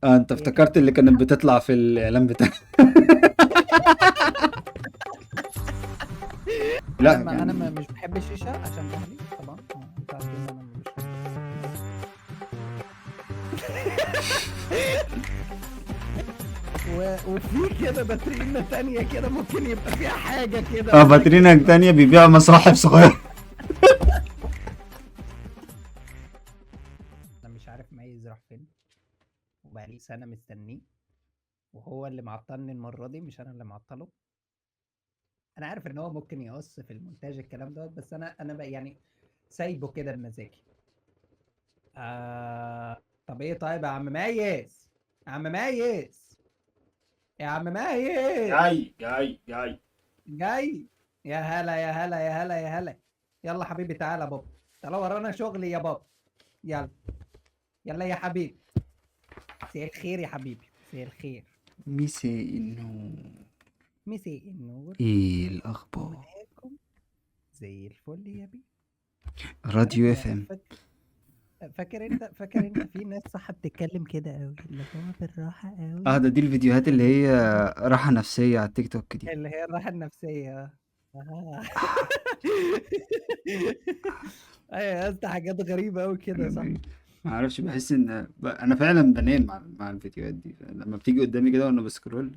انت هي كانت افتكرت اللي كانت بتطلع في الاعلان بتاع لا انا كان مش بحب الشيشه عشان اهلي طبعا، انتوا عارفين ان انا مش بشرب. وفي كده باترينا تانية كده ممكن يبقى فيها حاجة كده اه بس فاترينا أكيد تانية بيبيع مصاحف صغيرة. أنا مش عارف ميز راح فين، وبقالي سنة مستنيه، وهو اللي معطلني المرة دي مش أنا اللي معطله. أنا عارف إن هو ممكن يقص في المونتاج الكلام دوت، بس أنا بقى يعني سايبه كده بمزاجي. طب إيه طيب يا عم ميز، يا عم ميز، يا عم ميز، جاي. جاي. يا هلا يا هلا يا هلا يا هلا. يلا حبيبي تعالى يا بابا، تعالى ورانا شغل يا بابا. يلا، يلا يا حبيبي. مساء الخير يا حبيبي، مساء الخير. مساء النور. مساء النور. ايه الاخبار؟ ومعاكم زي الفل يا بيه. راديو اف انا ام. فاكر انت في ناس صح بتتكلم كده قوي، اللي هو بالراحه اه قوي. ده دي الفيديوهات اللي هي راحة نفسية على التيك توك دي. اللي هي الراحه النفسيه. آه. ايوه يا اسطى، حاجات غريبه قوي كده صح. ما اعرفش، بحس ان انا فعلا بنام مع الفيديوهات دي لما بتيجي قدامي كده وانا بسكرول.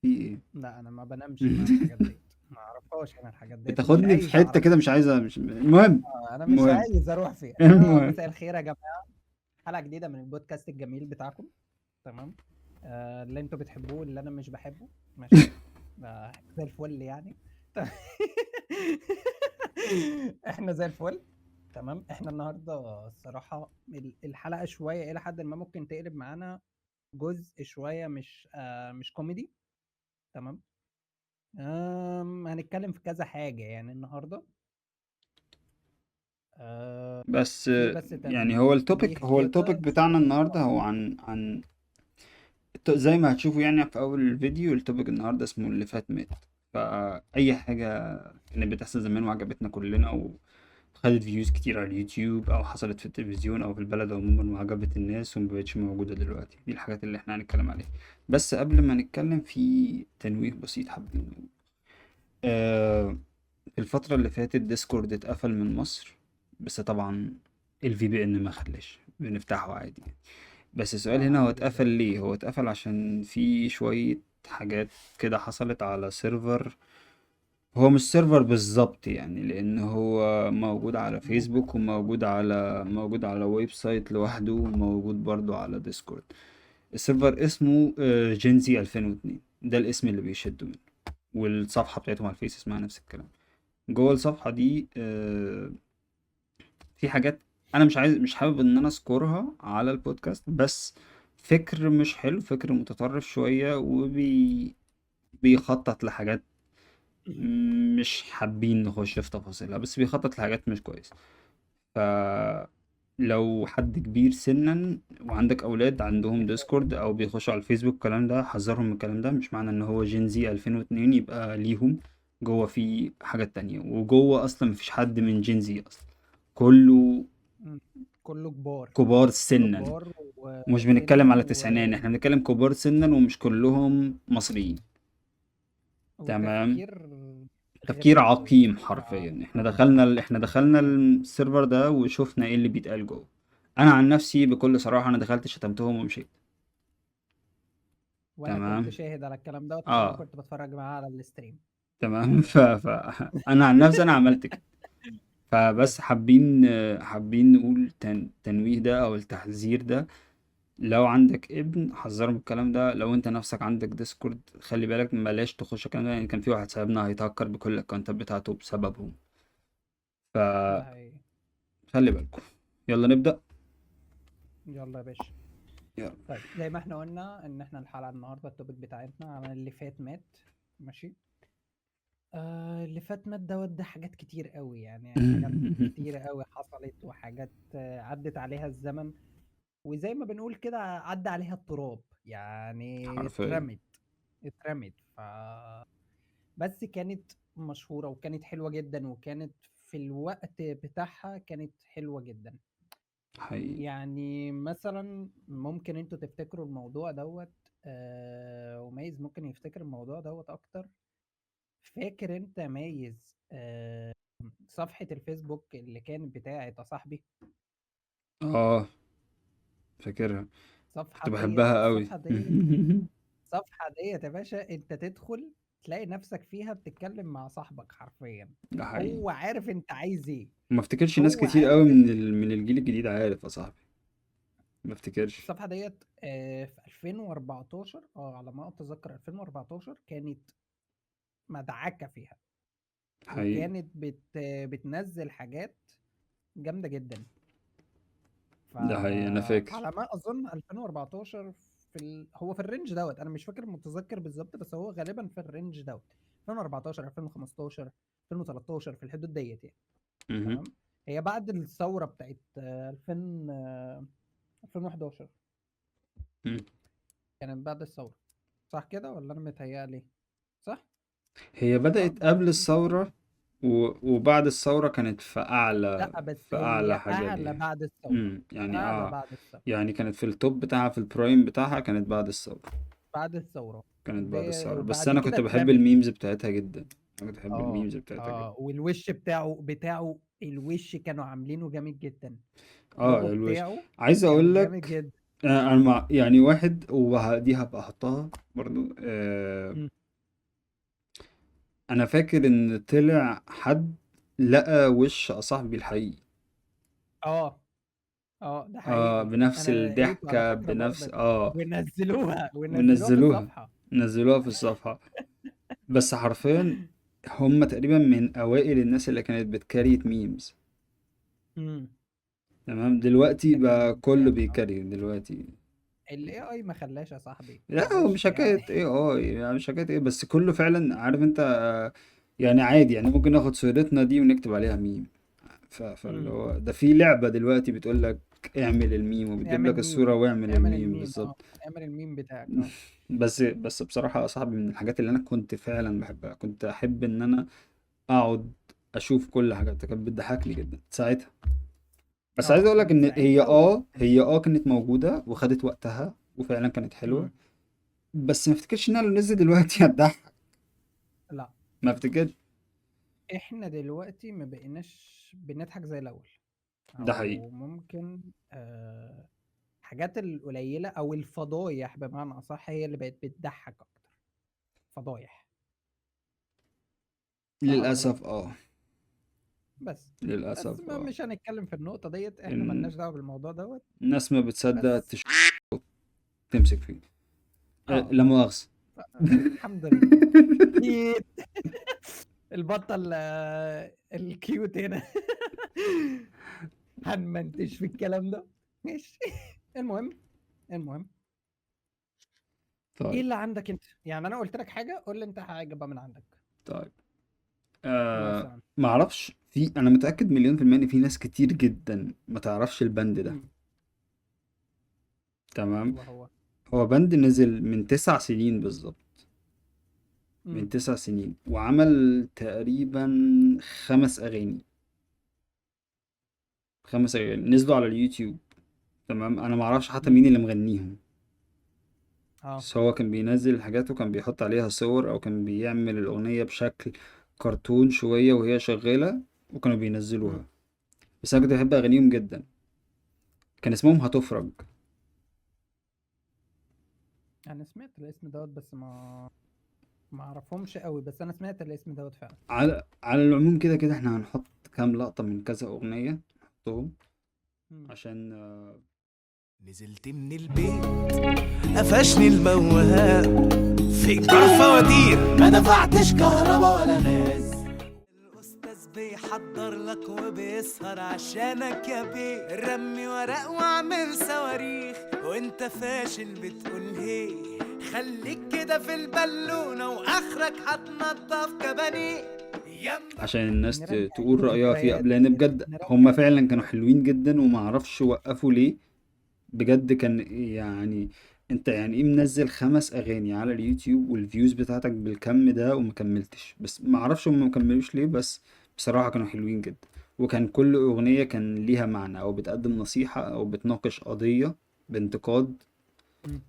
في ايه؟ لا انا ما بنامش مع الحاجات ديت، ما اعرفهاش انا الحاجات ديت ومش بتاخدني في عايز حتة اعرف. كده، مش عايزة، مش المهم. انا مش المهم. عايز اروح فيها. المهم. مساء الخير يا جماعه، حلقه جديده من البودكاست الجميل بتاعكم. تمام. اللي انتوا بتحبوه اللي انا مش بحبه. ماشي. زي الفل يعني. احنا زي الفل. تمام. احنا النهارده الصراحه الحلقه شويه الى حد ما ممكن تقلب معانا جزء شويه مش كوميدي. تمام. هنتكلم في كذا حاجه يعني النهارده. آه بس في بس يعني هو تنبيه التوبيك كده بتاعنا النهارده الصراحه. هو عن زي ما هتشوفوا يعني في اول الفيديو. التوبيك النهارده اسمه اللي فات مات. فاي حاجه كانت بتحصل زمان وعجبتنا كلنا، او خدت فيوز كتير على اليوتيوب، او حصلت في التلفزيون او في البلد عموما وعجبت الناس ومبقتش موجوده دلوقتي، دي الحاجات اللي احنا هنتكلم عليها. بس قبل ما نتكلم في تنويه بسيط حابين نقول. في الفتره اللي فاتت ديسكورد اتقفل من مصر، بس طبعا الفي بي ان ما خلاش بنفتحه عادي. بس السؤال هنا، هو عادي جدا. اتقفل ليه؟ هو اتقفل عشان في شوية حاجات كده حصلت على سيرفر. هو مش سيرفر بالظبط يعني، لان هو موجود على فيسبوك موجود على ويب سايت لوحده، وموجود برضو على ديسكورد. السيرفر اسمه جينزي 2002، ده الاسم اللي بيشدوا منه. والصفحة بتاعتهم على الفيس اسمها نفس الكلام. جوه الصفحة دي في حاجات انا مش حابب ان انا اذكرها على البودكاست، بس فكر مش حلو، فكر متطرف شوية بيخطط لحاجات مش حابين نخش في تفاصيلها، بس بيخطط لحاجات مش كويسة. فلو حد كبير سنا وعندك اولاد عندهم ديسكورد او بيخشوا على الفيسبوك الكلام ده، حذرهم من الكلام ده. مش معنى ان هو جينزي 2002 يبقى ليهم. جوه في حاجات تانية، وجوه اصلا مفيش حد من جينزي اصلا، كله مم. كله كبار. كبار كله سنا. كبار مش وسنا بنتكلم على تسعينات، احنا بنتكلم كبار سنا ومش كلهم مصريين. تمام. وتفكير تفكير غريب قوي، عقيم تفكير حرفيا. عقيم. احنا دخلنا مم. السيرفر ده وشفنا ايه اللي بيتقال جوه. انا عن نفسي بكل صراحة انا دخلت شتمتهم ومشيت. وانا كنت تمام. شاهد على الكلام دوت عشان انا اه. كنت بتفرج معاه على الستريم. تمام. انا عن نفسي انا عملت كده. فبس حابين نقول تنويه ده او التحذير ده. لو عندك ابن حذره من الكلام ده. لو انت نفسك عندك ديسكورد خلي بالك، بلاش تخش الكلام ده، يعني كان في واحد صاحبنا هيتهكر بكل الاكونتات بتاعته بسببهم. ده فخلي حقيقي. بالكم. يلا نبدأ. يلا يا باشا. يلا. طيب زي ما احنا قلنا ان احنا الحلقه النهارده التوبيك بتاعتنا عن اللي فات مات. ماشي. اللي فات مات دوت ده حاجات كتير قوي يعني حاجات كتير قوي حصلت وحاجات عدت عليها الزمن. وزي ما بنقول كده عدى عليها التراب يعني حرفيا. اترمت. بس كانت مشهورة وكانت حلوة جدا وكانت في الوقت بتاعها كانت حلوة جدا. حقيقي. يعني مثلا ممكن انتوا تفتكروا الموضوع دوت، وميز ممكن يفتكر الموضوع دوت اكتر. فاكر انت ميز صفحة الفيسبوك اللي كانت بتاعت يا صاحبي؟ اه، فاكرها. الصفحة كنت ديت بحبها قوي. الصفحة ديت الصفحة ديت يا باشا، انت تدخل تلاقي نفسك فيها بتتكلم مع صاحبك حرفيا. ده حقيقي. هو عارف انت عايز ايه. ما افتكرش ناس هو كتير قوي عارف انت. من الجيل الجديد عارف يا صاحبي. ما افتكرش. الصفحة ديت في 2014، على ما اتذكر 2014 كانت مدعكة فيها. حقيقي. وكانت بتنزل حاجات جامدة جدا. ده حقيقي، انا فاكر. فعلى ما اظن 2014 هو في الرينج دوت، انا مش فاكر متذكر بالظبط، بس هو غالبا في الرينج دوت 2014 2015 2013 في الحدود ديت يعني. مهم. تمام. هي بعد الثورة بتاعت 2000 2011. مم. كانت بعد الثورة، صح كده ولا انا متهيألي؟ صح. هي بدأت بعد قبل الثورة. الثورة، وبعد الثورة كانت لا بس في هي أعلى حاجة اعلى ليها. بعد الثورة. يعني اعلى بعد الثورة. يعني كانت في التوب بتاعها، في البرايم بتاعها كانت بعد الثورة. بعد الثورة. كانت بعد الثورة، بس وبعد أنا كده كنت بحب اترمت. الميمز بتاعتها جدا. أنا كنت بحب اه الميمز بتاعتها جدا. والوش بتاعه الوش كانوا عاملينه جامد جدا. اه، اللوجو الوش. بتاعه عايز أقول كان جامد لك، جدا. أنا يعني واحد، ودي هبقى أحطها برضو. مم. أنا فاكر إن طلع حد لقى وش صاحبي الحقيقي. اه ده حقيقي. بنفس انا لقيته على الضحكة، فكرة بنفس برضك. ونزلوها في ونزلوها الصفحة. نزلوها في الصفحة. بس حرفيا هم تقريبا من أوائل الناس اللي كانت بتكريت ميمز. امم تمام، دلوقتي بقى كله يعني بيكري دلوقتي. ال AI ما خلاش يا صاحبي، لا، هو معلش مش حكاية يعني. ايه، يعني مش حكاية ايه، بس كله فعلا عارف انت. يعني عادي، يعني ممكن ناخد صورتنا دي ونكتب عليها ميم. فاللي امم هو ده في لعبة دلوقتي بتقول لك اعمل الميم، وبتجيب اعمل لك الصورة ميم. واعمل اعمل الميم الميم بالظبط. اعمل الميم بتاعك بس بصراحة يا صاحبي، من الحاجات اللي أنا كنت فعلا بحبها، كنت أحب إن أنا أقعد أشوف كل حاجة، كانت بتضحكني جدا ساعتها. بس عايز أقول لك كانت إن هي ساعتها ودلوقتي. كانت موجودة وخدت وقتها، وفعلا كانت حلوة. امم بس ما افتكرش إنها لو نزل دلوقتي هتضحك. لا، ما افتكرش. احنا دلوقتي ما بقيناش بنضحك زي الاول. ده حقيقي. او ممكن حاجات القليلة او الفضايح بمعنى اصح هي اللي بقت بتضحك اكتر. فضايح. صح ولا غلط؟ للأسف بس. بس للأسف ما مش هنتكلم في النقطة ديت، احنا إن ملناش دعوة بالموضوع دوت. الناس ما بتصدق بس تمسك فيه. لا بس مؤاخذة. الحمد لله. اكيد. البطة الكيوت هنا. هنمنتج في الكلام ده. ماشي. المهم المهم ايه طيب. اللي عندك انت؟ يعني انا قلت لك حاجة، قول لي انت حاجة بقى من عندك. طيب. مثلا. ما اعرفش، انا متأكد مليون في المية ان في ناس كتير جدا ما تعرفش البند ده. مم. تمام. وهو. هو بند نزل من 9 سنين بالظبط. من مم. 9 سنين، وعمل تقريبا 5 اغاني. 5 اغاني نزلوا على اليوتيوب. تمام، انا ما اعرفش حتى مم. مين اللي مغنيهم. اه بس هو كان بينزل حاجات، وكان بيحط عليها صور، او كان بيعمل الاغنية بشكل كرتون شوية وهي شغالة، وكانوا مم. بينزلوها. بس انا كنت بحب اغانيهم جدا. كان اسمهم هتفرج. انا سمعت الاسم دوت بس ما اعرفهمش قوي، بس انا سمعت الاسم دوت فعلا. على العموم، كده كده احنا هنحط كام لقطة من كذا أغنية نحطهم. مم. عشان نزلت من البيت قفشني الموهاب في إيجار فواتير ما دفعتش كهربا ولا غاز. الأستاذ بيحضر لك وبيسهر عشانك يا بيه، رمي ورق واعمل صواريخ وانت فاشل بتقول هي. خليك كده في البالونة واخرك هتنضف كبانيه. عشان الناس نرجع تقول رأيها فيها، الذكريات لأن بجد نرجع هما فعلا كانوا الذكريات. حلوين جدا، ومعرفش وقفوا ليه. بجد كان يعني، انت يعني ايه منزل 5 أغاني على اليوتيوب والفيوز بتاعتك بالكم ده ومكملتش؟ بس معرفش هما مكملوش ليه، بس بصراحة كانوا حلوين جدا. وكان كل أغنية كان ليها معنى أو بتقدم نصيحة أو بتناقش قضية بانتقاد مم.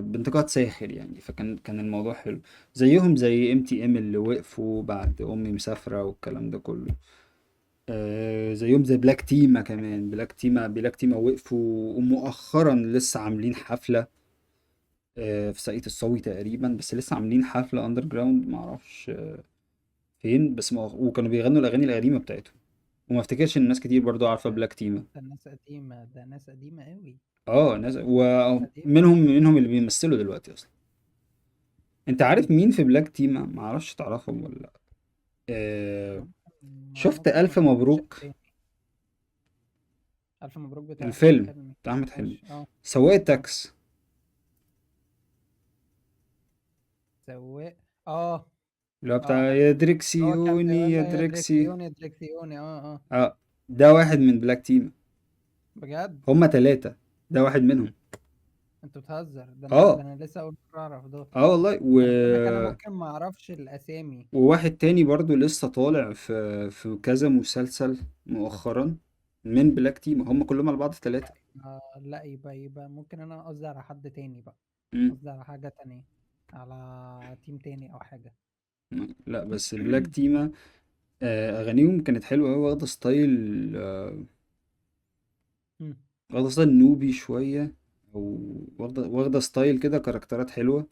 بانتقاد ساخر يعني. فكان الموضوع حلو. زيهم زي MTM اللي وقفوا بعد أمي مسافرة والكلام ده كله. زيهم زي بلاك تيما كمان. بلاك تيما وقفوا، ومؤخرا لسه عاملين حفلة في ساقية الصاوي تقريبا، بس لسه عاملين حفلة اندر جراوند معرفش فين، بس وكانوا بيغنوا الأغاني القديمة بتاعتهم. وما افتكرش ان ناس كتير برضو عارفة بلاك تيما. ده ناس قديمة، ده ناس قديمة قوي. اه ناس، قديمة. ومنهم اللي بيمثلوا دلوقتي اصلا. انت عارف مين في بلاك تيما؟ معرفش تعرفهم ولا لا. آه شفت ممكن ما ألف سمعتش مبروك؟ أسامي. ألف مبروك بتاع الفيلم فيلم بتاع أحمد حلمي. ماشي اه. سواق اه تاكس. سواق. اه اللي هو اه بتاع عارف. يا هو كان دريكسيوني بيقول يا له يا دريكسي. دريكسيوني دريكسيوني اه. اه ده واحد من بلاك تيما. بجد. هما تلاتة، ده واحد منهم. انت بتهزر، ده اه انا لسه اول مرة اعرف ده. اه والله انا بقول لك انا ممكن ما اعرفش الاسامي. وواحد تاني برضو لسه طالع في كذا مسلسل مؤخرا من بلاك تيم. هم كلهم على بعض ثلاثة. لا يبقى ممكن انا قصدي على حد تاني بقى. مم. قصدي على حاجة تانية، على تيم تاني او حاجة. لا بس البلاك تيما أغانيهم كانت حلوة أوي، واخدة ستايل مم. واخدة ستايل نوبي شوية، أو واخدة ستايل كده، كاركترات حلوة.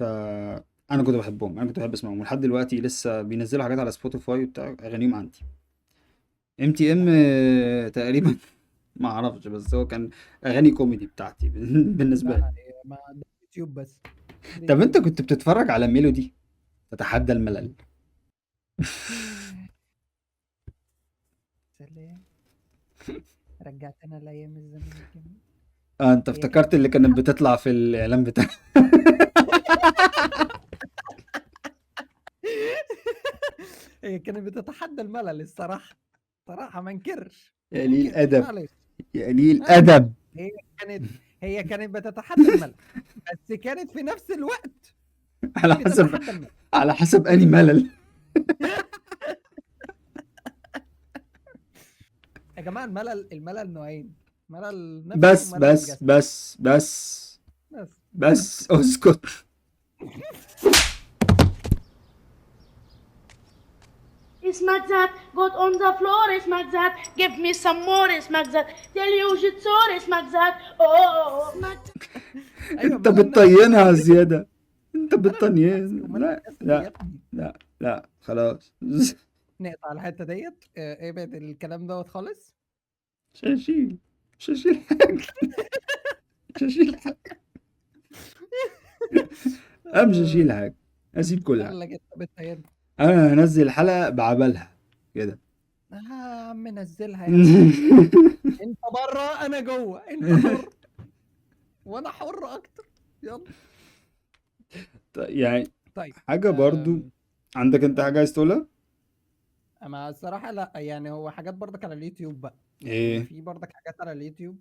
أنا كنت بحب أسمعهم، ولحد دلوقتي لسه بينزلوا حاجات على سبوتيفاي بتاع أغانيهم عندي. MTM طب حلو. تقريبا ما اعرفش، بس هو كان اغاني كوميدي بتاعتي بالنسبه لي. لا ما ده يوتيوب بس. ده طب انت يوتيوب كنت بس. بتتفرج على ميلودي تتحدى الملل؟ سلام. رجعتنا لايام الزمن الجميل. انت هي كانت افتكرت اللي كانت بتطلع في الاعلان بتاع هي كانت بتتحدى الملل الصراحة. صراحة ما انكرش. يا ما قليل انكرش الادب، معلش. يا قليل معلش. الادب. هي كانت هي كانت بتتحدى الملل، بس كانت في نفس الوقت على حسب بتتحدى الملل. على حسب اني ملل. يا جماعة الملل نوعين: ملل نفسي بس وملل بس جسدي. بس بس بس. بس اسكت. Smack that, got on the floor, smack that, give me some more, smack that, tell you shit sorry, smack that, oh. Smack ايوه انت ملل نفسي بتطينها وملل جسدي. زياده. انت ملل نفسي بتطين. وملل لا جسدي يا لا ابني. لا لا خلاص. نقطع الحتة ديت، ابعد الكلام دوت خالص. مش هشيل مش هشيل حاجه. مش هشيل حاجه. انا مش هشيل حاجه، اسيب كل حاجه. قال لك انت بتهيألي. انا هنزل حلقه بعبلها كده. يا عم نزلها يا عم. انت بره انا جوه، انت حر وانا حر اكتر. يلا. يعني طيب. حاجه برضو. عندك انت حاجه عايز تقولها؟ اما الصراحه لا، يعني هو حاجات برضك على اليوتيوب بقى. يعني ايه في برضك حاجات على اليوتيوب.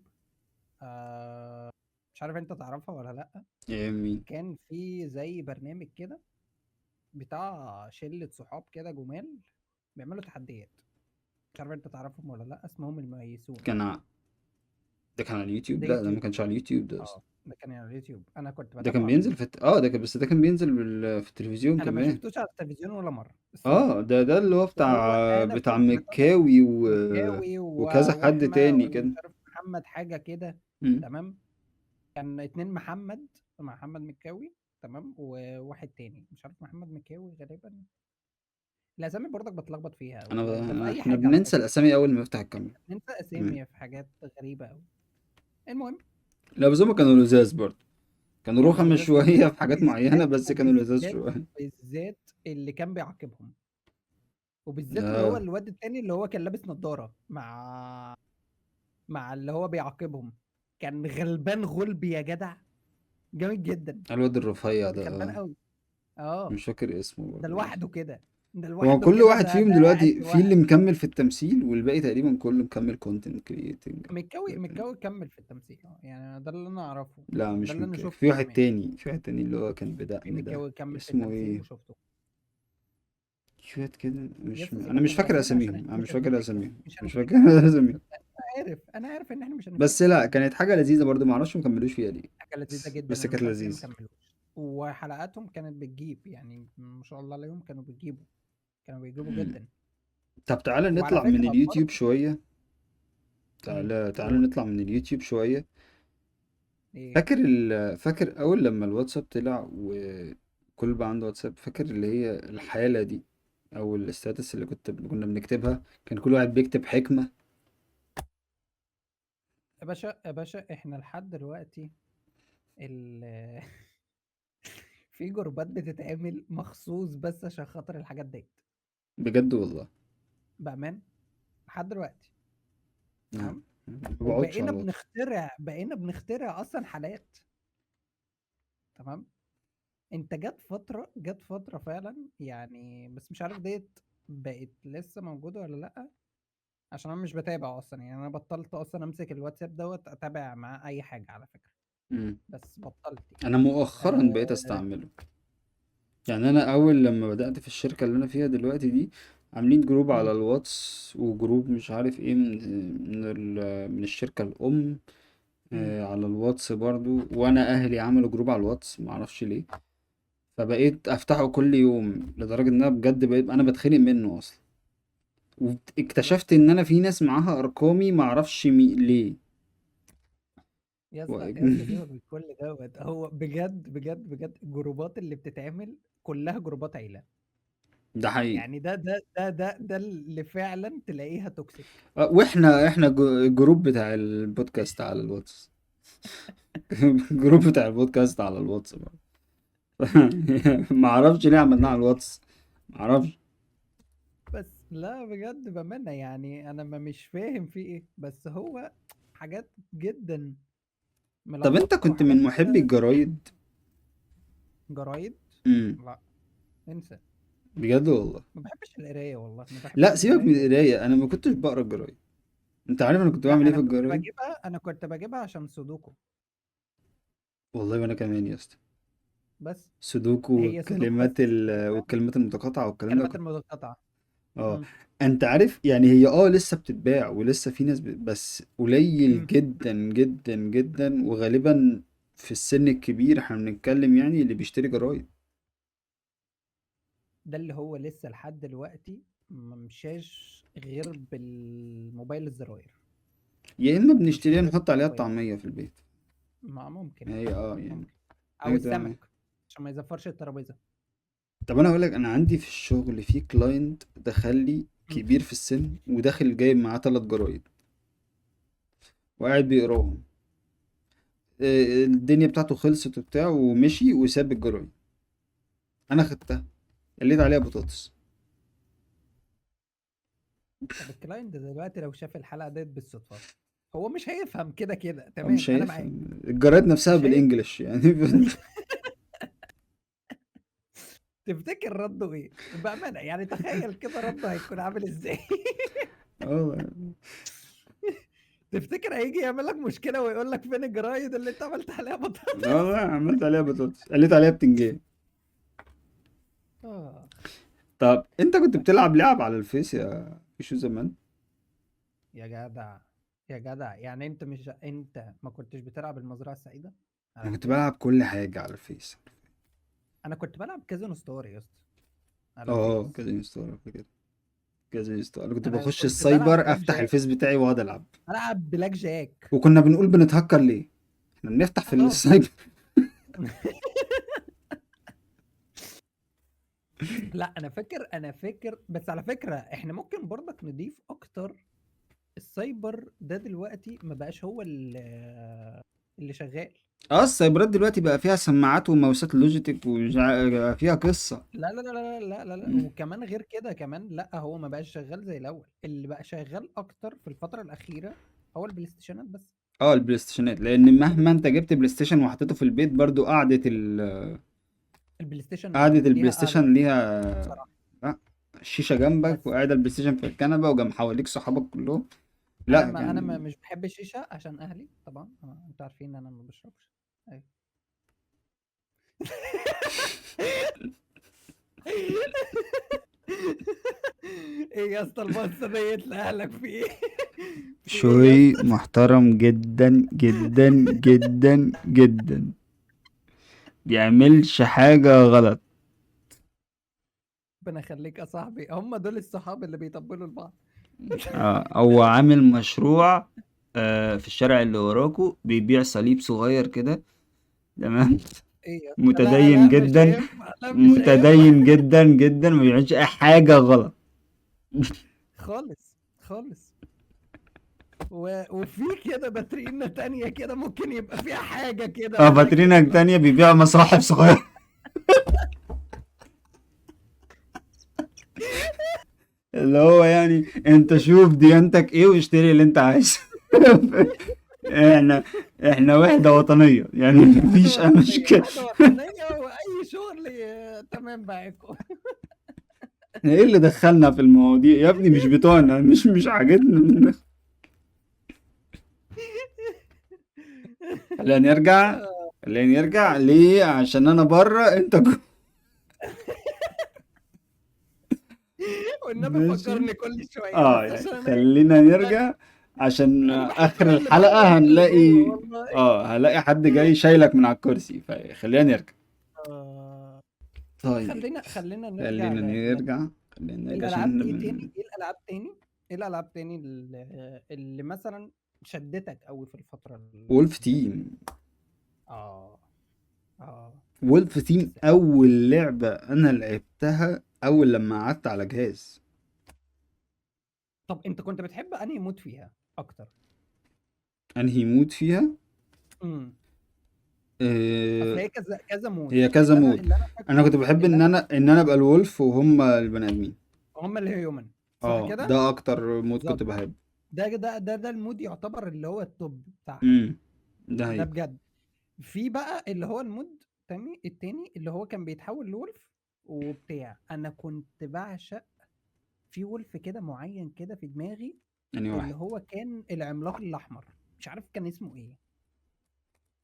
مش عارف انت تعرفها ولا لا. ايه مين؟ كان في زي برنامج كده بتاع شلة صحاب كده جمال، بيعملوا تحديات. مش عارف انت تعرفهم ولا لا، اسمهم المميزون. ده كان على اليوتيوب؟ ده لا ده ما يوتيوب. كانش على اليوتيوب ده اصلا. ده كان على اليوتيوب، انا كنت ده كان بتابعه على بينزل في اليوتيوب. بس ده كان بينزل في التلفزيون انا ما كمان. شفتوش على التلفزيون ولا مره الصراحه. ده اللي هو بس هو انا بتاع كنت بتابعه. مكاوي مكاوي وكذا حد واحمد تاني ومش كده. عارف محمد حاجه كده. مم. تمام. كان اتنين محمد، مع محمد مكاوي. تمام. وواحد تاني مش عارف محمد مكاوي غالبا. الاسامي برضك بتلخبط فيها قوي، ده في اي احنا حاجه على بننسى فكره. الاسامي اول ما نفتح الكاميرا. ننسى تمام. اسامي في حاجات غريبه قوي. المهم. لا بس هما كانوا لزاز برضه، كانوا كانوا رخم لذاذ جدا، شوية في حاجات معينة، بس كانوا لزاز وبالذات شوية. بالذات اللي كان بيعاقبهم، وبالذات اللي هو اه الواد التاني اللي هو كان لابس نظاره مع اللي هو بيعاقبهم. كان غلبان غلب يا جدع. جامد جدا. الواد الرفيع ده غلبان قوي. اه. مش فاكر اسمه ده برضه. لوحده كده. ده هو لوحده كل كده، واحد ده فيهم قاعد دلوقتي في اللي لوحده. مكمل في التمثيل، والباقي تقريبا كله مكمل كونتنت كريتنج. مكاوي كمل في التمثيل، يعني ده اللي انا اعرفه. لا ده مش اللي انا مكمل، شفته في واحد تاني اللي هو كان في بدقن ده. مكاوي كمل في اسمه التمثيل ايه؟ وشفته. فيديوهات كده مش سيبك انا مش من فاكر الاسامي اساميهم، عشان احنا انا مش مش فاكر هنفتكر، اساميهم، مش مش هنفتكر. فاكر اساميهم. انا عارف ان احنا مش بس هنفتكر. لا كانت حاجه لذيذه برضو، ما اعرفش ما كملوش فيها ليه. حاجه لذيذه جدا، بس انا كانت مش عارف ليه ما لذيذه. كملوش. وحلقاتهم كانت بتجيب، يعني ما شاء الله عليهم، كانوا بيجيبوا مم. جدا. طب تعالى وعلى نطلع من فكره اليوتيوب برضه. شويه. تعالى قول نطلع من اليوتيوب شويه. ايه. فاكر اول لما الواتساب طلع وكل بقى عنده واتساب، فاكر اللي هي الحالة دي او الاستاتس اللي كنا بنكتبها، كان كل واحد بيكتب حكمة. يا باشا يا باشا، احنا لحد دلوقتي ال في جروبات بتتعمل مخصوص بس عشان خاطر الحاجات ديت. بجد والله. بامان. لحد دلوقتي. نعم. تمام. ما بقعدش على وبقينا الواتس. بنخترع اصلا حالات. تمام. انت جت فتره فعلا يعني، بس مش عارف ديت بقت لسه موجوده ولا لا. عشان انا مش بتابع اصلا، يعني انا بطلت اصلا امسك الواتساب دوت اتابع معاه اي حاجه على فكره. مم. بس بطلت يعني. انا مؤخرا بقيت آه. استعمله. يعني انا اول لما بدأت في الشركة اللي انا فيها دلوقتي دي، عاملين جروب على مم. الواتس وجروب مش عارف ايه من الشركة الام. مم. على الواتس برضو، وانا اهلي عملوا جروب على الواتس معرفش ليه. فبقيت افتحه كل يوم لدرجة ان انا بجد بقيت انا بتخنق منه اصلا. واكتشفت ان انا في ناس معاها ارقامي معرفش ليه. يا و... اسطى يا اسطى، سيبك من كل دوت. هو بجد بجد بجد الجروبات اللي بتتعمل كلها جروبات عيله. ده حقيقي. يعني ده اللي فعلا تلاقيها توكسيك. واحنا الجروب بتاع البودكاست على الواتس. الجروب بتاع البودكاست على الواتس بقى. معرفش ليه عملناه على الواتس. معرفش. بس لا بجد بامانه، يعني انا ما مش فاهم في ايه، بس هو حاجات جدا طب انت ملخبطه كنت وحاجات من محبي كده. الجرايد؟ جرايد. امم. لا. انسى. بجد والله. ما بحبش القرايه، والله ما لا بحبش سيبك من القرايه والله. القرايه، انا ما كنتش بقرا الجرايد. انت عارف انا كنت بعمل لا، ايه في الجرايد؟ انا كنت بجيبها عشان سودوكو. والله وانا كمان يا اسطى. بس سودوكو هي سودوكو بس. والكلمات المتقاطعة والكلام ده كلمات كنت. المتقاطعه. اه. امم. انت عارف يعني هي لسه بتتباع ولسه في ناس بس قليل امم. جدا جدا جدا، وغالبا في السن الكبير احنا بنتكلم يعني اللي بيشتري جرايد. ده اللي هو لسه لحد دلوقتي ما مشاش غير بالموبايل الزراير. يا اما مش بنشتريها غير نحط عليها بالموبال. الطعمية في البيت. ما ممكن. هي يعني ممكن. او حاجة تانية. السمك عشان ما يزفرش الترابيزه. طب انا اقول لك، انا عندي في الشغل في كلاينت دخل لي مم. كبير في السن، وداخل جايب معاه 3 جرايد وقاعد بيقراهم. الدنيا بتاعته خلصت وبتاع ومشي وساب الجرايد. انا خدتها قليت عليها بطاطس. طب الكلاينت دلوقتي لو شاف الحلقه ديت بالصدفه، هو مش هيفهم كده كده، هو مش تمام، انا معاك. هيفهم الجرايد نفسها مش هيفهم. بالانجلش يعني. تفتكر رده ايه بامانه؟ يعني تخيل كده رده هيكون عامل ازاي. اه. تفتكر هيجي يعمل لك مشكله ويقول لك فين الجرايد اللي انت عملت عليها بطاطس؟ اه عملت عليها بطاطس قليت عليها بتنجان. اه. طب انت كنت بتلعب لعب على الفيس يا فيشو زمان؟ يا جدع يا جدع، يعني انت ما كنتش بتلعب المزرعه السعيده على انا كنت الفيس؟ بلعب كل حاجة على الفيس. انا كنت بلعب كازينو ستار يا اسطى على اه الفيس. كذا انستغرام كده. كذا انستغرام، انا كنت انا بخش كنت بلعب السايبر بلاك افتح جاك. الفيس بتاعي واقعد العب. بلعب بلاك جاك. وكنا بنقول بنتهكر ليه؟ احنا بنفتح في اه. السايبر. لا، انا فاكر بس على فكره احنا ممكن برضك نضيف اكتر. السايبر ده دلوقتي ما بقاش هو اللي شغال. اه السايبرات دلوقتي بقى فيها سماعات وماوسات لوجيتك فيها قصة. لا لا لا لا لا لا لا، مم. وكمان غير كده كمان، لا هو ما بقاش شغال زي الاول. اللي بقى شغال اكتر في الفتره الاخيره هو البلاي ستيشنات بس. اه البلاي ستيشنات، لان مهما انت جبت بلاي ستيشن وحطيته في البيت برضو البلاي ستيشن قعدة البلاي ليها قعده ستيشن ليها. بصراحه. الشيشة جنبك بس وقاعد البلاي ستيشن في الكنبة وجنب حواليك صحابك كلهم. انا لا ما انا كان. ما مش بحب الشيشه عشان اهلي طبعا، انتوا عارفين ان انا ما بشربش. ايوه. ايه يا اسطى البصه ديت لاهلك في ايه؟ في ايه يا شوي اسطى؟ محترم جدا جدا جدا جدا، بيعملش حاجة غلط. ربنا يخليك يا صاحبي، هم دول الصحاب اللي بيطبلوا لبعض. هو عامل مشروع في الشارع اللي وراكو، بيبيع صليب صغير كده، تمام. ايه يا اسطى؟ لا متدين لا مش جدا، هينفع، لا مش هينفع. متدين جدا جدا، ما بيعملش اي حاجة غلط. خالص خالص. وفي كده باترينا تانية كده ممكن يبقى فيها حاجة كده اه، ولكن فاترينك ما تانية بيبيع مصاحف صغيرة. اللي هو يعني انت شوف ديانتك ايه واشتري اللي انت عايزه. احنا احنا وحدة وطنية، يعني وحدة مفيش اي وطنية، مشكلة. وحدة وطنية وأي شغل تمام معاكم. ايه اللي دخلنا في المواضيع يا ابني؟ مش بتوعنا، مش عاجبنا. خلينا نرجع، خلينا نرجع ليه؟ عشان انا بره انت جوه. والنبي ماشي. فكرني كل شوية اه بس عشان يعني أنا إيه، خلينا نرجع، عشان أنا بحب اخر اللي بره الحلقة مش اللي جوه هنلاقي، والله. هلاقي حد جاي شايلك من على الكرسي، فخلينا نرجع. آه، طيب خلينا نرجع خلينا نرجع، خلينا نرجع عشان الألعاب. احنا إيه تاني؟ إيه الألعاب تاني؟ إيه الألعاب تاني اللي مثلا شدتك قوي في الفترة وولف اللي فاتت دي؟ تيم. آه آه وولف تيم بس اول لعبة انا لعبتها اول لما قعدت على جهاز. طب أنت كنت بتحب أنهي مود فيها أكتر؟ انهي مود فيها؟ امم اصل آه، هي كذا كذا مود. هي كذا مود. اللي انا انا كنت فاكره بحب اللي ان انا انا ابقى الولف وهم البني ادمين. هم اللي هيومن، صح اه، كده؟ ده اكتر مود كنت بالظبط. بحبه. ده المود يعتبر اللي هو التوب بتاعها. امم ده ده هي. بجد. في بقى اللي هو المود التاني اللي هو كان بيتحول لولف وبتاع. انا كنت بعشق في ولف كده معين كده في دماغي، يعني اللي واحد. هو كان العملاق الاحمر. مش عارف كان اسمه ايه.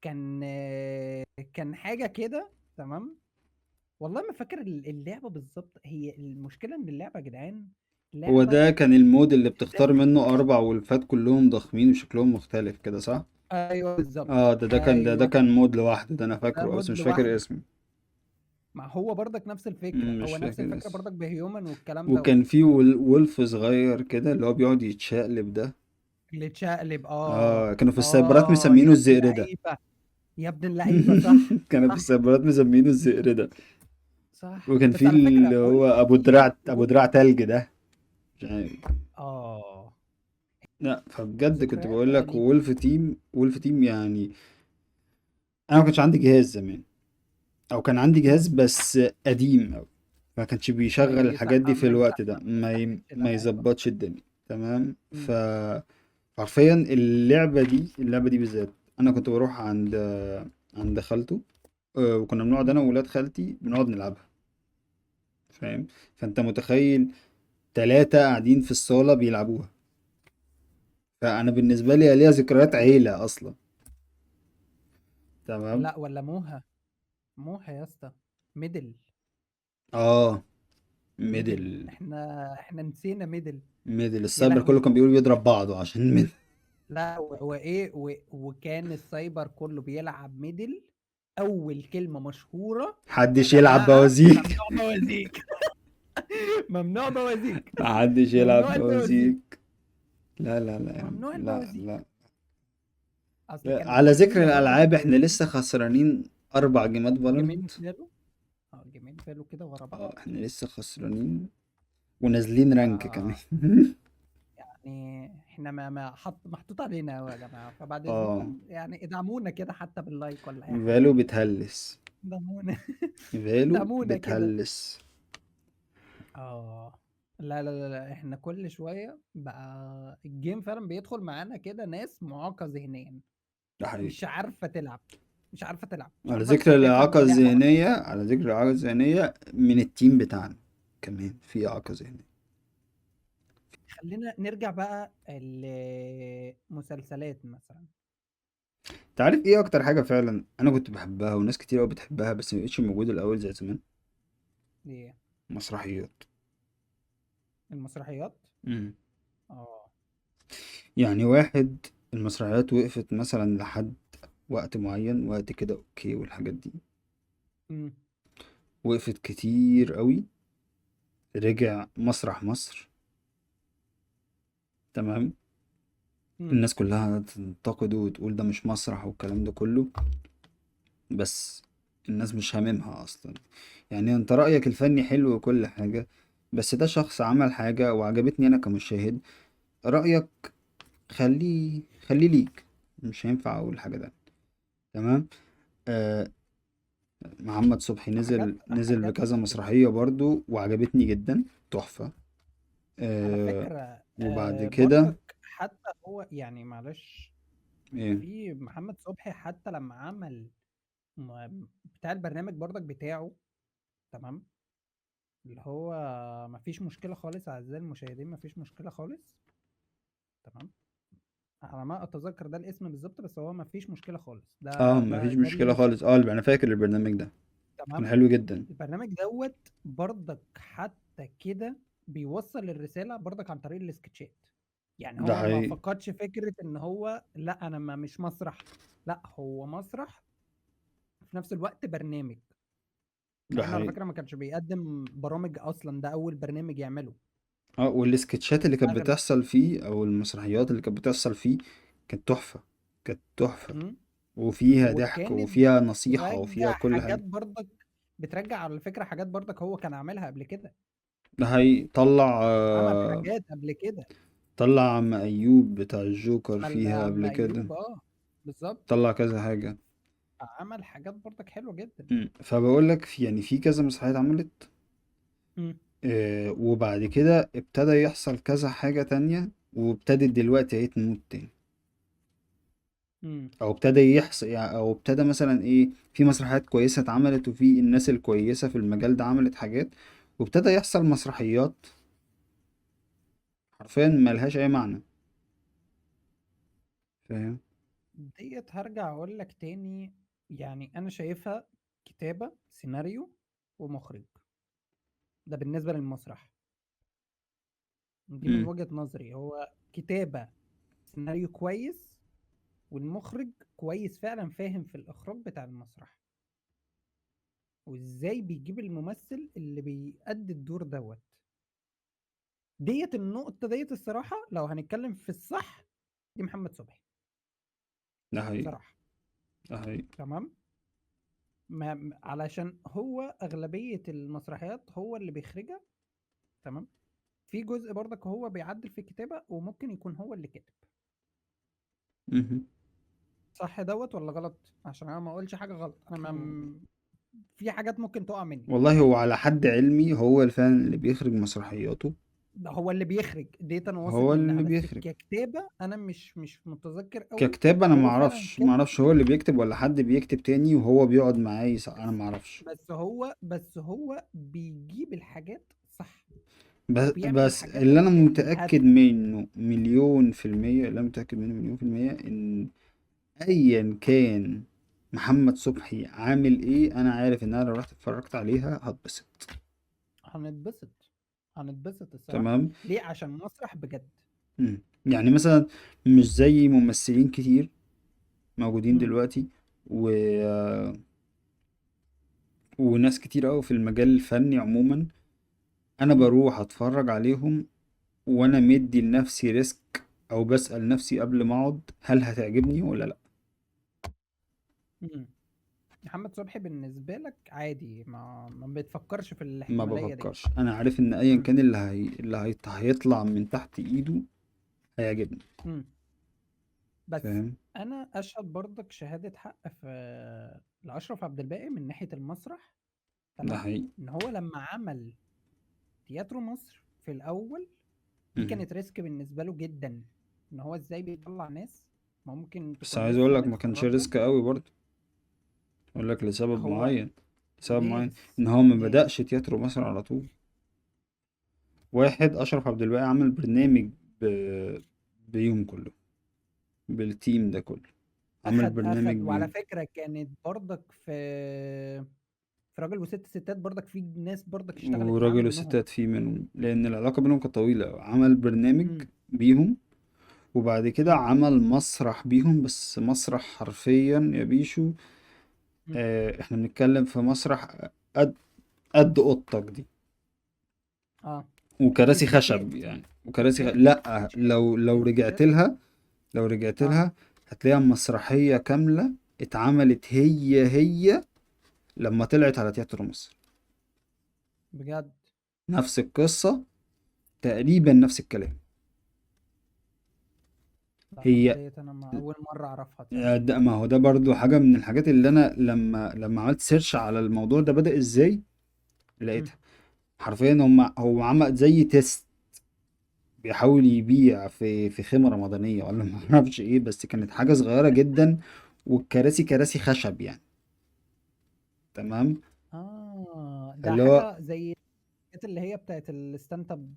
كان كان حاجة كده، تمام. والله ما فاكر اللعبة بالظبط. هي المشكلة ان اللعبة يا جدعان هو لعبة ده كان المود اللي بتختار ذكي. منه اربع ولفات كلهم ضخمين وشكلهم مختلف كده، صح؟ ايوه اه، بالظبط، ده ايوه. كان مود لوحده، ده انا ده فاكره بس مود مش فاكر لوحده. اسمه. ما هو برضك نفس الفكرة، مش هو نفس فاكر الفكرة اسمه. برضك بهيومن والكلام دوت. وكان في ولف صغير كده اللي هو بيقعد يتشقلب ده. اللي اتشقلب، اه، كانوا في السايبرات يا مسمينه ابن الزئر ده. اللعيبة. يا ابن اللعيبة، صح كانوا في صح السايبرات مسمينه الزئر ده. صح. وكان بس في على فكرة اللي هو وولف ابو تيم دراع، ابو دراع تلج ده، مش عارف. اه لا فبجد كنت ذكريات بقول لك غريبة. وولف تيم يعني. انا ما كانش عندي جهاز زمان، او كان عندي جهاز مم. بس قديم أوي، ما كانش ما بيشغل الحاجات دي في ما الوقت ده، يستحملش ما الالعاب. يظبطش الدنيا. تمام. مم. حرفيا اللعبة دي بالذات، انا كنت بروح عند خالته، وكنا بنقعد انا مم. وولاد خالتي بنقعد نلعبها، فاهم؟ فانت متخيل 3 قاعدين في الصالة بيلعبوها، فانا بالنسبة لي ليها ذكريات عيلة اصلا. تمام. لا ولا موها. موها يا اسطى. ميدل. اه، ميدل، ميدل. احنا نسينا ميدل. ميدل يا السايبر كله لهوي. كان بيقول بيضرب بعضه عشان ميدل. لا وايه وكان السايبر كله بيلعب ميدل. اول كلمة مشهورة: يا محدش يلعب جماعة بوازيك. ممنوع بوازيك. ممنوع بوازيك. محدش يلعب ممنوع البوازيك. بوازيك. لا لا لا يا عم، ممنوع لا البوازيك. لا. اصل لا. كان على ذكر في برضك الالعاب، احنا بوازيك. لسه خسرانين 4 جيمات جيمين فالورنت. فالو. اه جيمين فالو كده ورا بعض. اه، احنا لسه خسرانين ونازلين رانك كمان. آه يعني احنا محطوط علينا أوي يا جماعة، فبعد اه، اذنكم يعني ادعمونا كده حتى باللايك ولا اي حاجة. فالو بتهلس. ادعمونا. فالو ادعمونا كده. بتهلس. لا لا لا لا، احنا كل شوية بقى الجيم فعلا بيدخل معانا كده ناس معاقة ذهنيا. ده حقيقي. مش عارفة تلعب. مش عارفة تلعب، مش على عارفة ذكر تفهم الإعاقة اللعبة أصلا. الذهنية، على ذكر الإعاقة الذهنية، من التيم بتاعنا كمان في إعاقة ذهنية. خلينا نرجع بقى المسلسلات مثلا. تعرف ايه اكتر حاجة فعلا انا كنت بحبها وناس كتير قوي بتحبها بس مبقتش موجودة الاول زي زمان؟ دي مسرحيات. المسرحيات مم. اه يعني واحد، المسرحيات وقفت مثلا لحد وقت معين، وقت كده اوكي، والحاجات دي مم. وقفت كتير قوي. رجع مسرح مصر، تمام. مم. الناس كلها تنتقده وتقول ده مش مسرح والكلام ده كله، بس الناس مش هاممها اصلا. يعني انت رأيك الفني حلو وكل حاجة، بس ده شخص عمل حاجة وعجبتني انا كمشاهد. رأيك خليه ليك، مش هينفع اقول حاجة ده. تمام. آه. محمد صبحي حاجات نزل حاجات بكذا مسرحية برضو وعجبتني جدا، تحفة. على آه. فكرة وبعد كده برضك حتى هو يعني معلش، ايه. في محمد صبحي حتى لما عمل بتاع البرنامج برضك بتاعه، تمام، اللي هو مفيش مشكلة خالص أعزائي المشاهدين، مفيش مشكلة خالص، تمام، على ما أتذكر ده الاسم بالظبط، بس هو مفيش مشكلة خالص، اه، ده مفيش ده اللي مشكلة نزل، خالص. اه، انا فاكر البرنامج ده كان تمام. حلو جدا. البرنامج دوت برضك حتى كده بيوصل الرسالة برضك عن طريق السكتشات. يعني ده هو ما حقيقي. فقدش فكرة ان هو لا انا ما مش مسرح، لا هو مسرح في نفس الوقت برنامج، ده مع انه على حقيقي. فكرة ما كانش بيقدم برامج اصلا، ده اول برنامج يعمله. اه، والسكتشات اللي كانت اغلب بتحصل فيه او المسرحيات اللي كانت بتحصل فيه كانت تحفة. كانت تحفة، مم. وفيها ضحك وكانت وفيها نصيحة وفيها بترجع كل حاجات حاجة. برضك، بترجع على فكرة حاجات برضك هو كان عاملها قبل كده، ده حقيقي. عمل حاجات قبل كده. طلع عم أيوب بتاع الجوكر عمل فيها عم قبل كده. ايوب، بالظبط، طلع كذا حاجة. عمل حاجات برضك حلوة جدا. فبقول لك يعني في كذا مسرحيات اتعملت. مم. وبعد كده ابتدى يحصل كذا حاجة تانية، وابتدت دلوقتي اهي تموت تاني. مم. او ابتدى يحصل يعني، او ابتدى مثلا ايه، في مسرحيات كويسة اتعملت وفي الناس الكويسة في المجال ده عملت حاجات، وابتدى يحصل مسرحيات حرفيا ملهاش اي معنى. فاهم. ديت هرجع اقول لك تاني، يعني انا شايفها كتابة سيناريو ومخرج، ده بالنسبة للمسرح، دي من امم. وجهة نظري. هو كتابة سيناريو كويس، والمخرج كويس فعلا فاهم في الاخراج بتاع المسرح، وازاي بيجيب الممثل اللي بيأدي الدور دوت. ديت النقطة ديت الصراحة لو هنتكلم في الصح، دي محمد صبحي ده حقيقي. بصراحة، ده حقيقي. تمام. علشان هو أغلبية المسرحيات هو اللي بيخرجها، تمام. في جزء برضك هو بيعدل في الكتابة، وممكن يكون هو اللي كاتب. مهم. صح دوت ولا غلط؟ عشان انا ما اقولش حاجة غلط، انا في حاجات ممكن تقع مني. والله هو على حد علمي هو الفعلا اللي بيخرج مسرحياته. ده هو اللي بيخرج، ديت انا واثق هو اللي منها، بس بيخرج. ككتابة انا مش متذكر قوي. ككتاب انا ما هو فعلا اعرفش ما كاتب، اعرفش هو اللي بيكتب ولا حد بيكتب تاني وهو بيقعد معاه انا ما اعرفش. بس هو بيجيب الحاجات صح، وبيعمل بس الحاجات اللي انا متأكد الهادفة. منه مليون في المية، اللي انا متأكد منه مليون في المية، ان ايا كان محمد صبحي عامل ايه، انا عارف ان انا لو رحت اتفرجت عليها هتبسط. هنتبسط، هنتبسط الصراحة. تمام. ليه؟ عشان مسرح بجد. يعني مثلا مش زي ممثلين كتير موجودين مم. دلوقتي، و... وناس كتير قوي في المجال الفني عموما، انا مم. بروح اتفرج عليهم وانا مدي لنفسي ريسك، او بسأل نفسي قبل ما اقعد هل هتعجبني ولا لا. مم. محمد صبحي بالنسبة لك عادي، ما بتفكرش في ما الاحتمالية دي. بفكرش، انا عارف ان ايا مم. كان هيطلع من تحت ايده هيعجبني. مم. بس فاهم. انا اشهد برضك شهادة حق في لأشرف عبد الباقي من ناحية المسرح، ده تمام. حقيقي. ان هو لما عمل تياترو مصر في الاول، دي مهم. كانت ريسك بالنسبة له جدا، ان هو ازاي بيطلع ناس ممكن بس تكون عايز لسه اقول لك ما كانش متخرجة. ريسك قوي برضه. اقول لك هو لسبب معين، ناس ان هو ما ناس بدأش تياترو مصر على طول. واحد اشرف عبد الباقي عمل برنامج ب... بيوم كله، بالتيم ده كله، عمل اخد برنامج وعلى بيوم. فكرة كانت برضك في في راجل وست ستات برضك في ناس برضك اشتغلت معاه وراجل منهم. وستات فيه منهم، لان العلاقة بينهم كانت طويلة. عمل برنامج مم. بيهم، وبعد كده مم. عمل مسرح بيهم، بس مسرح حرفيا يا بيشو. مم. احنا بنتكلم في مسرح قد قد اوضتك دي، اه وكراسي خشب سكتشات يعني، لا، سكتشات لو رجعت سكتشات. لها، لو رجعت اه لها هتلاقيها مسرحية كاملة اتعملت هي لما طلعت على تياترو مصر. بجد. نفس القصة، تقريبا نفس الكلام. لا هي ديت انا ما اول مره اعرفها تصدق. ده، ما هو ده برضو حاجة من الحاجات اللي أنا لما عملت سيرش على الموضوع ده بدأ إزاي مم. لقيتها. حرفيا هو عمل زي تيست، بيحاول يبيع في خيمة رمضانية ولا ما اعرفش ايه، بس كانت حاجة صغيرة جدا، والكراسي كراسي خشب يعني. تمام. ده فاللي هو حاجه زي الحاجات اللي هي بتاعت الستاند اب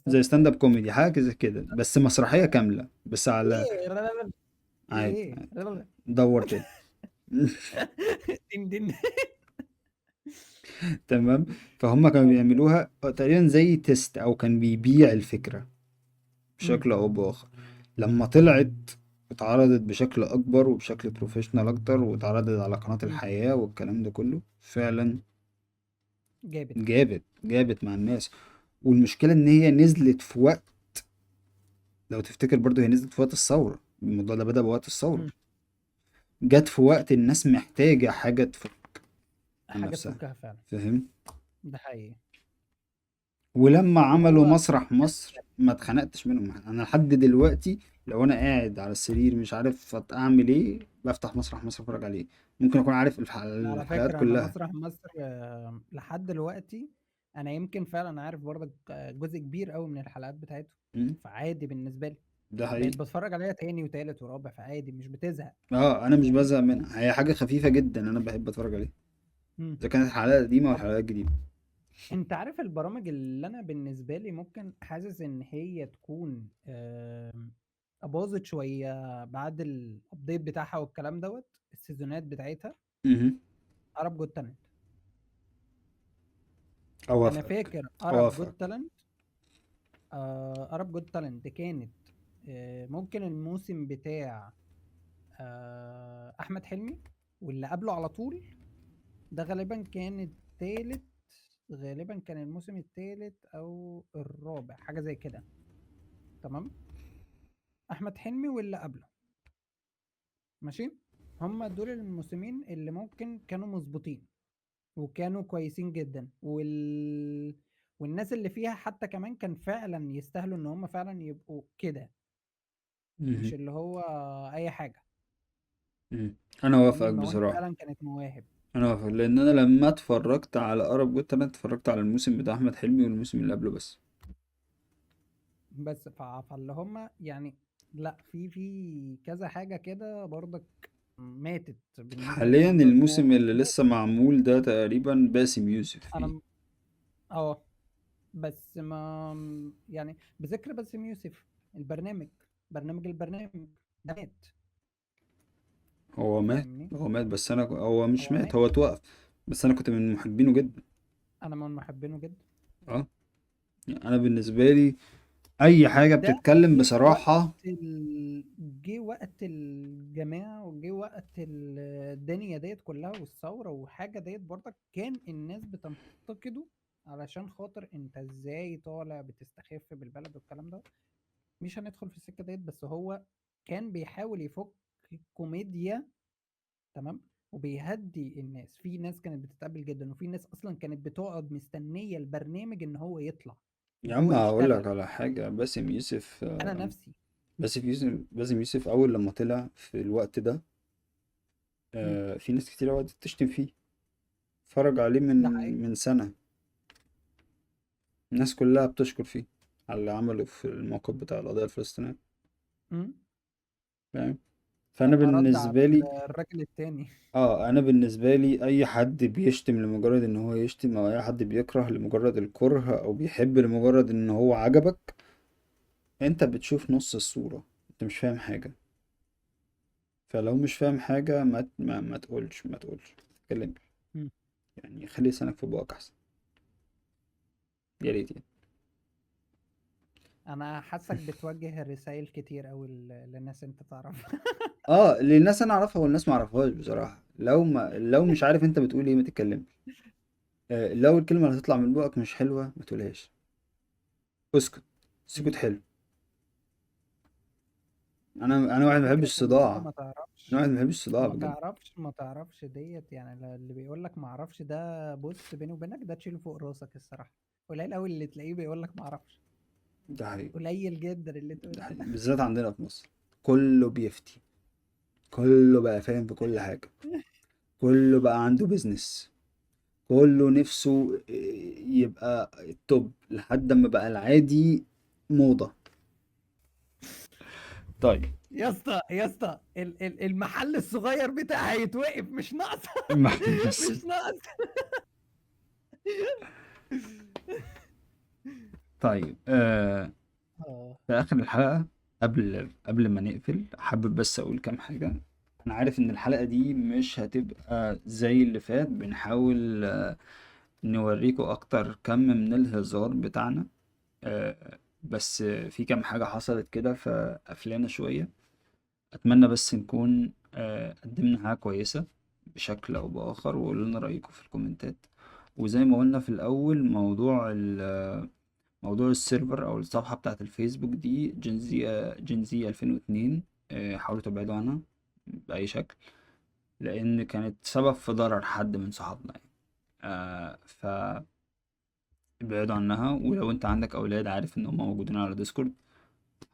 زي ستاند ستاند اب كوميدي، حاجة زي كده، بس مسرحية كاملة بس على ايه لا لا لا. في عادي ايه عادي. لا لا لا. دور تاني. دين دين. تمام. فهم كانوا بيعملوها تقريبا زي تيست، او كان بيبيع الفكرة مم. بشكل او باخر. لما طلعت اتعرضت بشكل اكبر وبشكل بروفيشنال اكتر، واتعرضت على قناة مم. الحياة والكلام ده كله، فعلا جابت. جابت مع الناس. والمشكلة ان هي نزلت في وقت، لو تفتكر برضو هي نزلت في وقت الثورة، الموضوع ده بدأ بوقت الثورة. مم. جت في وقت الناس محتاجة حاجة تفك عن حاجه نفسها. تفكها فعلا. فاهم. ده حقيقي. ولما عملوا وهو مسرح مصر ما اتخنقتش منهم. انا لحد دلوقتي لو انا قاعد على السرير مش عارف اعمل ايه، بفتح مسرح مصر اتفرج عليه. ممكن اكون عارف على الحلقات فكره انا كلها. مسرح مصر لحد دلوقتي انا يمكن فعلا عارف برضك جزء كبير قوي من الحلقات بتاعته. مم. فعادي بالنسبه لي. ده بقيت حقيقي. بتفرج عليها تاني وتالت ورابع فعادي مش بتزهق. اه، انا مش فاهم. بزهق منها، هي حاجة خفيفة جدا، انا بحب اتفرج عليها، مم. اذا كانت الحلقات القديمة ولا طب الحلقات الجديدة. انت عارف البرامج اللي انا بالنسبه لي ممكن حاسس ان هي تكون باظت شويه بعد الابديت بتاعها والكلام دوت السيزونات بتاعتها. مهم. عرب جوت تالنت. انا اوافقك فاكر عرب جوت اوافقك. تالنت. عرب جوت تالنت كانت ممكن الموسم بتاع احمد حلمي واللي قبله على طول. ده غالبا كان التالت. غالبا كان الموسم التالت او الرابع حاجه زي كده. تمام. احمد حلمي واللي قبله. ماشي. هما دول الموسمين اللي ممكن كانوا مظبوطين وكانوا كويسين جدا والناس اللي فيها حتى كمان كان فعلا يستاهلوا ان هم فعلا يبقوا كده. مش مهم. اللي هو اي حاجه. مهم. انا فاهمني اوافقك المواهب بصراحة. فعلا كانت مواهب. انا اوافقك لان انا لما اتفرجت على ارب جوت، انا اتفرجت على الموسم بتاع احمد حلمي والموسم اللي قبله بس. بس فاللي هم يعني لا في كذا حاجه كده برضك ماتت بالنسبه حاليا للموضوع ده الموسم اللي لسه معمول ده تقريبا باسم يوسف انا فيه. اه بس ما يعني بذكر باسم يوسف البرنامج البرنامج ده مات. هو مات. فاهمني. هو مات، بس انا هو مش هو مات، مات. هو اتوقف. بس انا كنت من محبينه جدا. انا من محبينه جدا. اه، يعني انا بالنسبة لي اي حاجة ده بتتكلم جه وقت بصراحة. جه وقت الجماعة وجه وقت الدنيا ديت كلها والثورة وحاجة ديت برضك كان الناس بتنتقده علشان خاطر انت ازاي طالع بتستخف بالبلد والكلام ده. مش هندخل في السكة ديت بس هو كان بيحاول يفك كوميديا. تمام. وبيهدي الناس في ناس كانت بتتقبل جدا وفي ناس اصلا كانت بتقعد مستنية البرنامج ان هو يطلع ان يا هو عم هقول لك يشتغل. على حاجة، باسم يوسف انا نفسي. باسم يوسف اول لما طلع في الوقت ده، مم. في ناس كتير قعدت تشتم فيه. اتفرج عليه ده حقيقي. من سنة، الناس كلها بتشكر فيه على اللي عمله في الموقف بتاع القضية الفلسطينية. مم. فاهم. فأنا لما رد على بالنسبة لي، الراجل التاني. انا بالنسبة لي اي حد بيشتم لمجرد ان هو يشتم، او اي حد بيكره لمجرد الكره، او بيحب لمجرد ان هو عجبك، انت بتشوف نص الصورة، انت مش فاهم حاجة. فلو مش فاهم حاجة ما تقولش، ما تتكلمش. مم. يعني خلي لسانك في بقك احسن، يا ريت يعني. انا حاسك بتوجه رسائل كتير قوي للناس انت تعرفها. اه، للناس انا اعرفها والناس ما اعرفهاش بصراحة. لو مش عارف انت بتقول ايه ما تتكلمش. لو الكلمة اللي هتطلع من بقك مش حلوة ما تقولهاش، اسكت. السكوت مم. حلو. انا واحد ما بحبش فكرة ان انت الصداع. ما انا تعرفش واحد ما بحبش الصداع ما بجد. تعرفش ما تعرفش ديت، يعني اللي بيقول لك ما اعرفش ده، بص بيني وبينك ده تشيله فوق راسك الصراحة. قليل قوي اللي تلاقيه بيقول لك ما اعرفش. ده حقيقي. قليل جدا اللي ده تقول حقيقي كده. بالذات عندنا في مصر. كله بيفتي، كله بقى فاهم في كل حاجة، كله بقى عنده بيزنس، كله نفسه يبقى التوب لحد ما بقى العادي موضة. طيب. يا اسطى يا اسطى، المحل الصغير بتاعي هيتوقف، مش ناقص. بس مش ناقص. طيب، اه. في آخر الحلقة، قبل ما نقفل، حابب بس أقول كام حاجة. أنا عارف إن الحلقة دي مش هتبقى زي اللي فات، بنحاول نوريكوا أكتر كم من الهزار بتاعنا. بس في كام حاجة حصلت كده فقفلانة شوية. أتمنى بس نكون قدمنا حاجة كويسة بشكل أو بآخر، وقولوا لنا رأيكم في الكومنتات. وزي ما قلنا في الأول، موضوع السيرفر أو الصفحة بتاعة الفيسبوك دي جنزي 2002. حاولوا تبعدوا عنها بأي شكل، لأن كانت سبب في ضرر حد من صحابنا يعني. فابعدوا عنها. ولو انت عندك أولاد عارف إن هم موجودين على ديسكورد،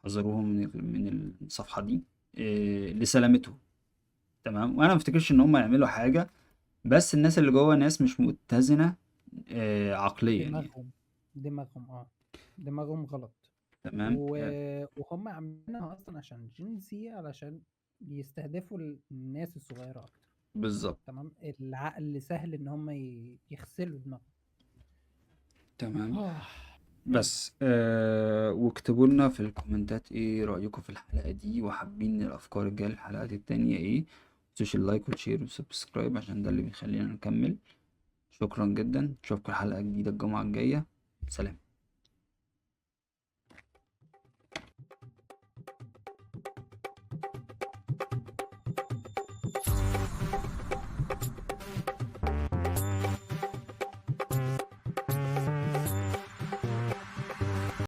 حذروهم من الصفحة دي لسلامتهم. تمام. وانا ما افتكرش ان هم يعملوا حاجة، بس الناس اللي جوه ناس مش متزنة عقليا يعني. دماغهم دماغهم غلط. تمام. وهم عاملينها اصلا عشان جنسي، علشان يستهدفوا الناس الصغيرة اكتر. بالظبط. تمام، العقل سهل ان هم يغسلوا دماغهم. تمام. آه. بس واكتبوا لنا في الكومنتات ايه رأيكم في الحلقة دي، وحابين الافكار الجاية للحلقات التانية ايه. متنسوش اللايك والشير والسبسكرايب عشان ده اللي بيخلينا نكمل. شكرا جدا، اشوفكم الحلقة الجديدة الجمعة الجاية. سلام.